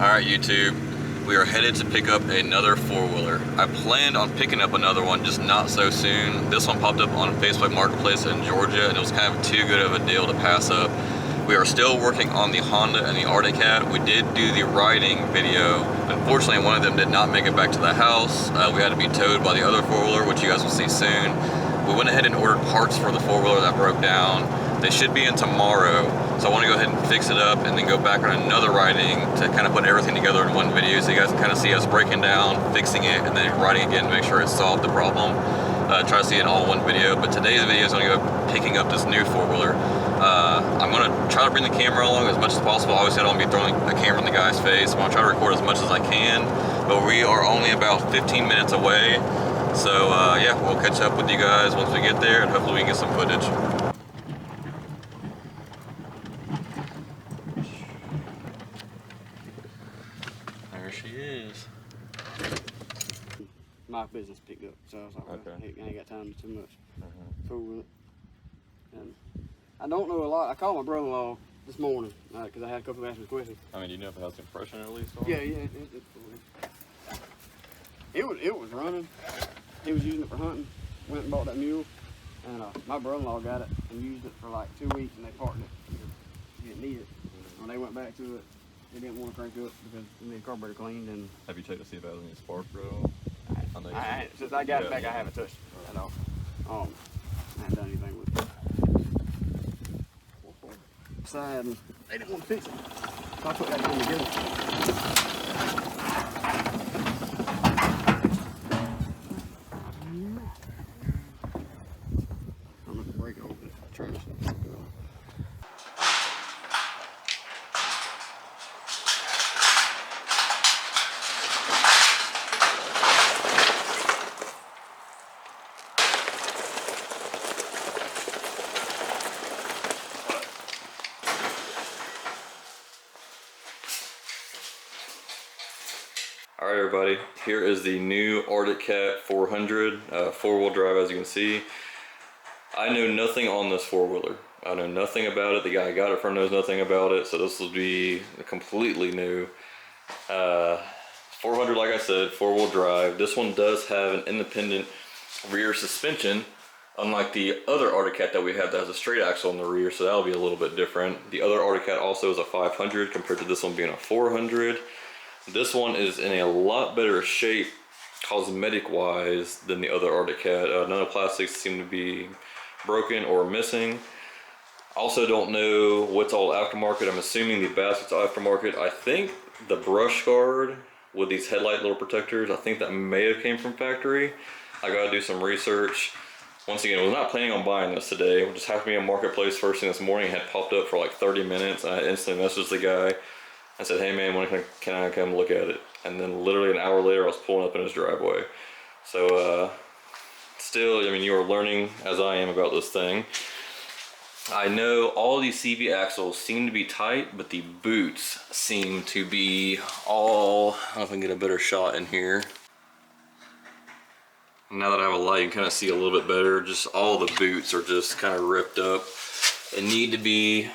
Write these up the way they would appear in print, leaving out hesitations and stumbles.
Alright YouTube, we are headed to pick up another four-wheeler. I planned on picking up another one, just not so soon. This one popped up on Facebook Marketplace in Georgia and it was kind of too good of a deal to pass up. We are still working on the Honda and the Arctic Cat. We did do the riding video. Unfortunately, one of them did not make it back to the house. We had to be towed by the other four-wheeler, which you guys will see soon. We went ahead and ordered parts for the four-wheeler that broke down. They should be in tomorrow, so I want to go ahead and fix it up and then go back on another riding to kind of put everything together in one video so you guys can kind of see us breaking down, fixing it, and then riding again to make sure it solved the problem. Try to see it all in one video, but today's video is going to go picking up this new four-wheeler. I'm going to try to bring the camera along as much as possible. Obviously, I don't want to be throwing a camera in the guy's face. I'm going to try to record as much as I can, but we are only about 15 minutes away. So yeah, we'll catch up with you guys once we get there, and hopefully we can get some footage. There she is. My business picked up, so I was like, okay. I ain't got time to do too much. Fool with it. And I don't know a lot. I called my brother-in-law this morning because I had a couple of ask me questions. I mean, do you know if it has compression at least? Yeah, it was running. He was using it for hunting. Went and bought that mule, and my brother-in-law got it and used it for like 2 weeks, and they parked it because he didn't need it. When they went back to it, they didn't want to crank it up because they need the carburetor cleaned. And have you checked to see if it has any spark bro? Since I got it back, I haven't touched it at all. I haven't done anything with it. Side, and they didn't want to fix it, so I put that thing together. I'm gonna break it open. Turn this up. Alright everybody, here is the new Arctic Cat 400, four-wheel drive as you can see. I know nothing on this four-wheeler. I know nothing about it. The guy I got it from knows nothing about it, so this will be completely new. 400, like I said, four-wheel drive. This one does have an independent rear suspension, unlike the other Arctic Cat that we have that has a straight axle in the rear, so that'll be a little bit different. The other Arctic Cat also is a 500 compared to this one being a 400. This one is in a lot better shape cosmetic-wise than the other Arctic Cat. None of the plastics seem to be broken or missing. Also don't know what's all aftermarket. I'm assuming the basket's aftermarket. I think the brush guard with these headlight little protectors, I think that may have came from factory. I gotta do some research. Once again, I was not planning on buying this today. It just happened to be on Marketplace first thing this morning. It had popped up for like 30 minutes. And I instantly messaged the guy. I said, hey man, when can I come look at it? And then literally an hour later, I was pulling up in his driveway. So still, I mean, you are learning as I am about this thing. I know all these CV axles seem to be tight, but the boots seem to be all, I don't know if I can get a better shot in here. Now that I have a light, you can kind of see a little bit better. Just all the boots are just kind of ripped up and need to be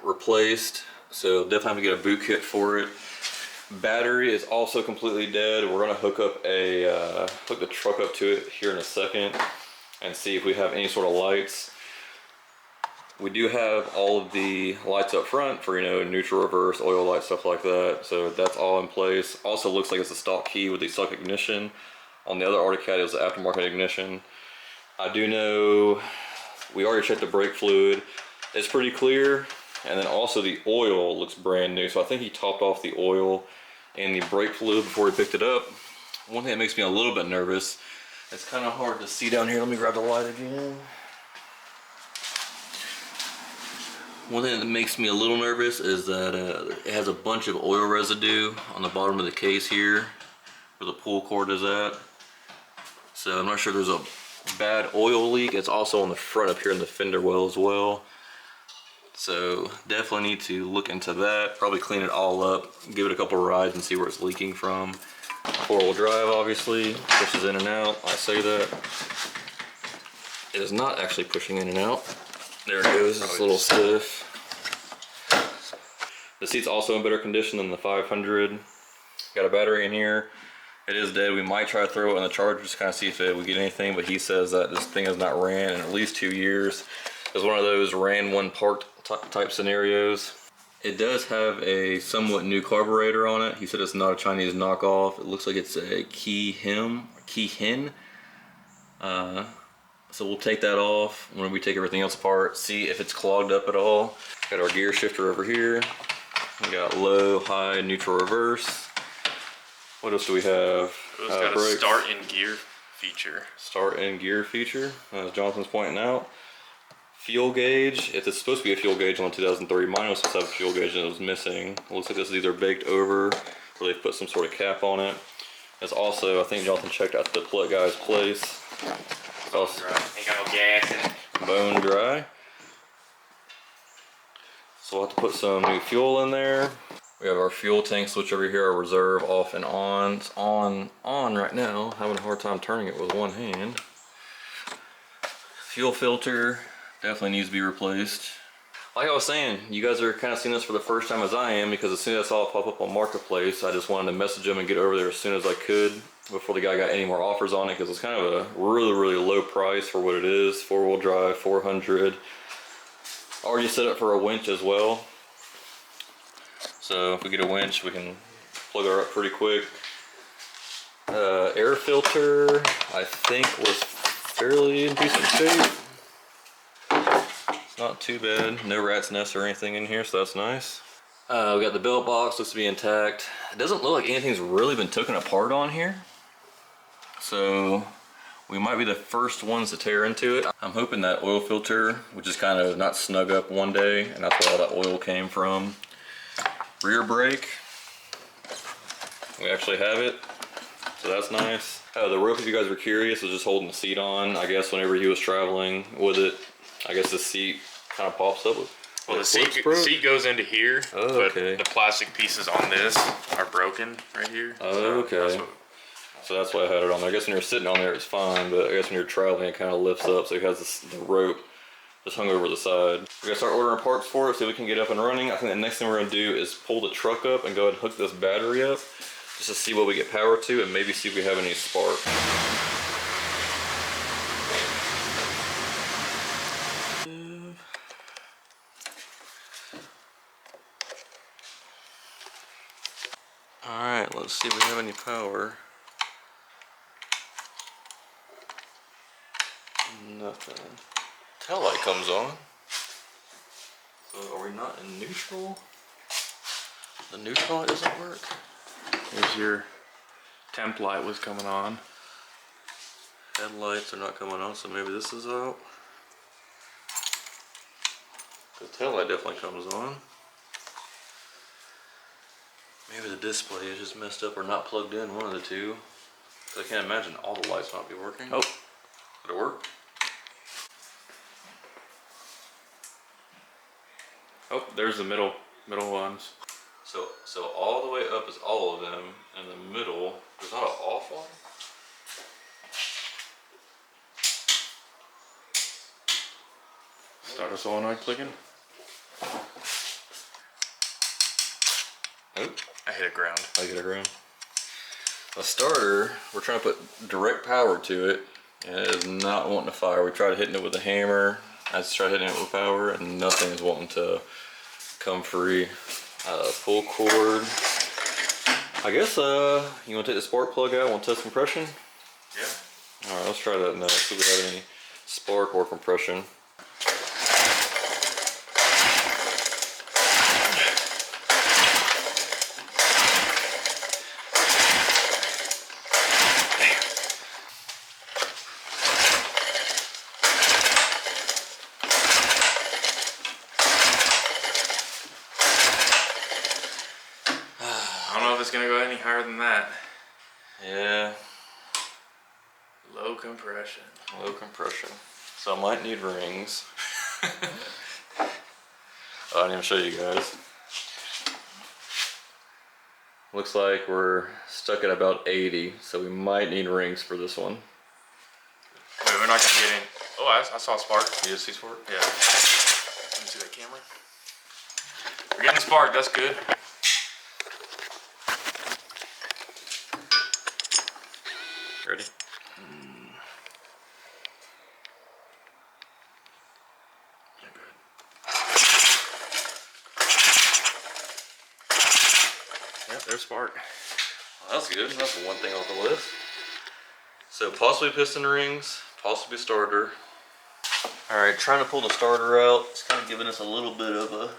replaced. So definitely have to get a boot kit for it. Battery is also completely dead. We're gonna hook the truck up to it here in a second and see if we have any sort of lights. We do have all of the lights up front for, you know, neutral, reverse, oil light, stuff like that. So that's all in place. Also looks like it's a stock key with the stock ignition. On the other Arctic Cat, it was the aftermarket ignition. I do know we already checked the brake fluid. It's pretty clear. And then also the oil looks brand new. So I think he topped off the oil and the brake fluid before he picked it up. One thing that makes me a little bit nervous, it's kind of hard to see down here. Let me grab the light again. One thing that makes me a little nervous is that it has a bunch of oil residue on the bottom of the case here where the pull cord is at. So I'm not sure there's a bad oil leak. It's also on the front up here in the fender well as well. So definitely need to look into that, probably clean it all up, give it a couple rides and see where it's leaking from. Four-wheel drive obviously, pushes in and out. I say that. It is not actually pushing in and out. There it goes, it's a little stiff. The seat's also in better condition than the 500. Got a battery in here. It is dead. We might try to throw it in the charger just kind of see if we get anything, but he says that this thing has not ran in at least 2 years. It's one of those ran one parked type scenarios. It does have a somewhat new carburetor on it. He said it's not a Chinese knockoff. It looks like it's a Keihin. So we'll take that off when we take everything else apart, see if it's clogged up at all. Got our gear shifter over here. We got low, high, neutral, reverse. What else do we have? It's got a start in gear feature. Start in gear feature, as Jonathan's pointing out. Fuel gauge, if it's supposed to be a fuel gauge on the 2003, mine was supposed to have a fuel gauge and it was missing. It looks like this is either baked over or they've put some sort of cap on it. There's also, I think Jonathan checked out the guy's place. Bone dry. Ain't got no gas in it. Bone dry. So we'll have to put some new fuel in there. We have our fuel tank switch over here, our reserve off and on. It's on right now. Having a hard time turning it with one hand. Fuel filter definitely needs to be replaced. Like I was saying, you guys are kind of seeing this for the first time as I am, because as soon as I saw it pop up on Marketplace, I just wanted to message them and get over there as soon as I could before the guy got any more offers on it, because it's kind of a really low price for what it is. 4-wheel drive, 400. Already set up for a winch as well. So if we get a winch, we can plug her up pretty quick. Air filter, I think, was fairly in decent shape. It's not too bad. No rat's nest or anything in here, so that's nice. We got the belt box, looks to be intact. It doesn't look like anything's really been taken apart on here. So we might be the first ones to tear into it. I'm hoping that oil filter would just kind of not snug up one day, and that's where all that oil came from. Rear brake, we actually have it, so that's nice. The rope, if you guys were curious, was just holding the seat on. I guess whenever he was traveling with it, I guess the seat kind of pops up. Well, the seat goes into here, but the plastic pieces on this are broken right here. Oh, okay. So that's why I had it on there. I guess when you're sitting on there, it's fine, but I guess when you're traveling, it kind of lifts up, so it has the rope just hung over the side. We're gonna start ordering parts for it so we can get up and running. I think the next thing we're gonna do is pull the truck up and go ahead and hook this battery up just to see what we get power to and maybe see if we have any spark. Alright, let's see if we have any power. Nothing. Tail light comes on. So are we not in neutral? The neutral light doesn't work. Here's your temp light was coming on. Headlights are not coming on, so maybe this is out. The tail light definitely comes on. Maybe the display is just messed up or not plugged in, one of the two. I can't imagine all the lights not be working. Oh, did it work? Oh, there's the middle ones. So all the way up is all of them, and the middle, there's not an off one? Starter solenoid clicking. Oh, I hit a ground. I get a ground. A starter, we're trying to put direct power to it, and it is not wanting to fire. We tried hitting it with a hammer. I just tried hitting it with power, and nothing is wanting to come free. Pull cord. I guess you want to take the spark plug out? Want to test compression? Yeah. All right, let's try that now. See if we have any spark or compression. I don't know if it's gonna go any higher than that. Yeah. Low compression. Low compression. So I might need rings. I didn't even show you guys. Looks like we're stuck at about 80, so we might need rings for this one. Wait, we're not gonna get in. Oh, I saw a spark. You just see spark? Yeah. Let me see that camera. We're getting sparked, that's good. Ready? Yep, there's spark. Well, that's good. That's one thing off the list. So possibly piston rings, possibly starter. All right, trying to pull the starter out. It's kind of giving us a little bit of a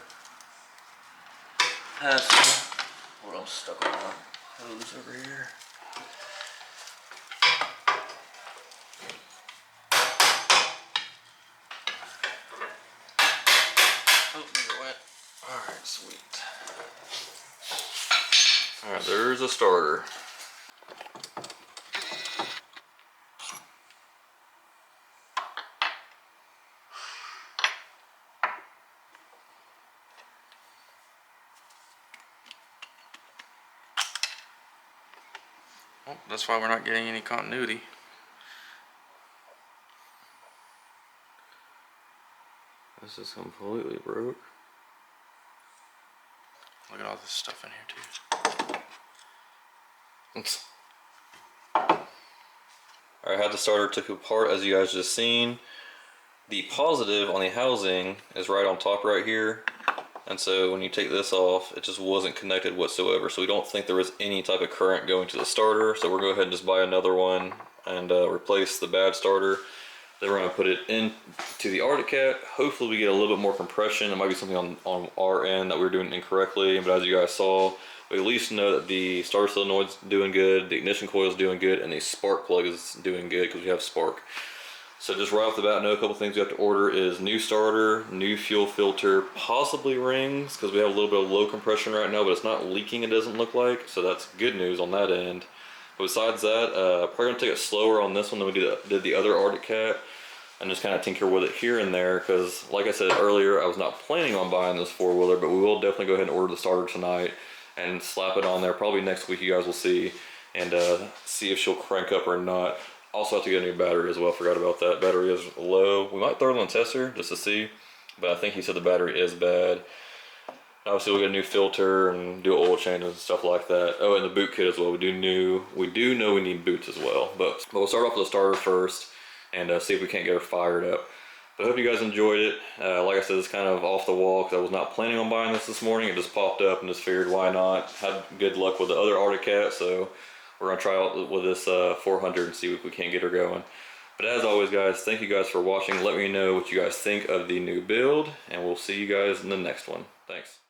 hassle. What I'm stuck on a hose over here. Oh, there it went. All right, sweet. All right, there's a starter. Well, that's why we're not getting any continuity. This is completely broke. Look at all this stuff in here too. I had the starter took apart as you guys just seen. The positive on the housing is right on top right here. And so when you take this off, it just wasn't connected whatsoever. So we don't think there was any type of current going to the starter. So we're going to go ahead and just buy another one and replace the bad starter. Then we're going to put it into the Arctic Cat. Hopefully we get a little bit more compression. It might be something on our end that we were doing incorrectly. But as you guys saw, we at least know that the starter solenoid's doing good, the ignition coil is doing good, and the spark plug is doing good because we have spark. So just right off the bat, know a couple things we have to order is new starter, new fuel filter, possibly rings, because we have a little bit of low compression right now, but it's not leaking, it doesn't look like. So that's good news on that end. But besides that, probably gonna take it slower on this one than we did the other Arctic Cat, and just kind of tinker with it here and there, because like I said earlier, I was not planning on buying this four-wheeler, but we will definitely go ahead and order the starter tonight and slap it on there. Probably next week you guys will see, and see if she'll crank up or not. Also have to get a new battery as well, forgot about that. Battery is low. We might throw it on the tester just to see, but I think he said the battery is bad. Obviously we'll get a new filter and do oil changes and stuff like that. Oh, and the boot kit as well. We do know we need boots as well. But we'll start off with the starter first and see if we can't get her fired up. But I hope you guys enjoyed it. Like I said, it's kind of off the wall because I was not planning on buying this morning. It just popped up and just figured why not. Had good luck with the other Arctic Cat, so we're gonna try out with this 400 and see if we can't get her going. But as always guys, thank you guys for watching. Let me know what you guys think of the new build, and we'll see you guys in the next one. Thanks.